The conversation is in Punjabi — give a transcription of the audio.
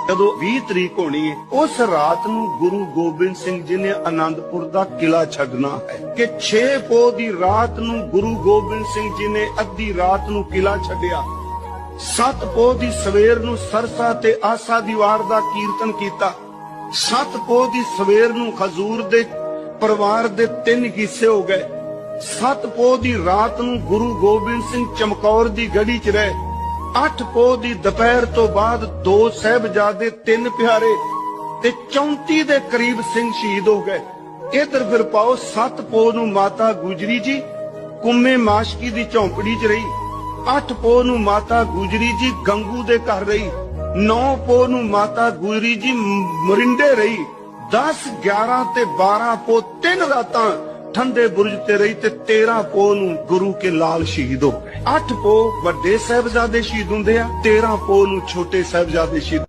ਜਦੋਂ 20 ਤਰੀਕ ਹੋਣੀ ਹੈ ਉਸ ਰਾਤ ਨੂੰ ਗੁਰੂ ਗੋਬਿੰਦ ਸਿੰਘ ਜੀ ਨੇ ਆਨੰਦਪੁਰ ਦਾ ਕਿਲਾ ਛੱਡਣਾ ਹੈ ਕਿ 6 ਪੋਹ ਦੀ ਰਾਤ ਨੂੰ ਗੁਰੂ ਗੋਬਿੰਦ ਸਿੰਘ ਜੀ ਨੇ ਅੱਧੀ ਰਾਤ ਨੂੰ ਕਿਲਾ ਛੱਡਿਆ। 7 ਪੋਹ ਦੀ ਸਵੇਰ ਨੂੰ ਸਰਸਾ ਤੇ ਆਸਾ ਦੀ ਵਾਰ ਦਾ ਕੀਰਤਨ ਕੀਤਾ। 7 ਪੋਹ ਦੀ ਸਵੇਰ ਨੂੰ ਹਜ਼ੂਰ ਦੇ ਪਰਿਵਾਰ ਦੇ 3 ਹਿੱਸੇ ਹੋ ਗਏ। 7 ਪੋਹ ਦੀ ਰਾਤ ਨੂੰ ਗੁਰੂ ਗੋਬਿੰਦ ਸਿੰਘ ਚਮਕੌਰ ਦੀ ਗੜੀ 'ਚ ਰਹੇ। 8 ਪੋਹ ਦੀ ਦੁਪਹਿਰ ਤੋਂ ਬਾਅਦ 2 ਸਾਹਿਬਜ਼ਾਦੇ 3 ਪਿਆਰੇ ਤੇ 34 ਦੇ ਕਰੀਬ ਸਿੰਘ ਸ਼ਹੀਦ ਹੋ ਗਏ। ਇਧਰ ਫਿਰ ਪਾਓ 7 ਪੋਹ ਨੂੰ ਮਾਤਾ ਗੁਜਰੀ ਜੀ ਕੁੰਮੇ ਮਾਸ਼ਕੀ ਦੀ ਝੌਂਪੜੀ 'ਚ ਰਹੀ। 8 ਪੋਹ ਨੂੰ ਮਾਤਾ ਗੁਜਰੀ ਜੀ ਗੰਗੂ ਦੇ ਘਰ ਰਹੀ। 9 ਪੋਹ ਨੂੰ ਮਾਤਾ ਗੁਜਰੀ ਜੀ ਮਰਿੰਡੇ ਰਹੀ। 10, 11 ਤੇ 12 ਪੋਹ 3 ਰਾਤਾਂ ਠੰਡੇ ਬੁਰਜ ਤੇ ਰਹੀ ਤੇ 13 ਪੋਹ ਨੂੰ ਗੁਰੂ ਕੇ ਲਾਲ ਸ਼ਹੀਦ ਹੋ ਗਏ। 8 ਪੋਹ ਵੱਡੇ ਸਾਹਿਬਜ਼ਾਦੇ ਸ਼ਹੀਦ ਹੁੰਦੇ ਆ, 13 ਪੋਹ ਨੂੰ ਛੋਟੇ ਸਾਹਿਬਜ਼ਾਦੇ ਸ਼ਹੀਦ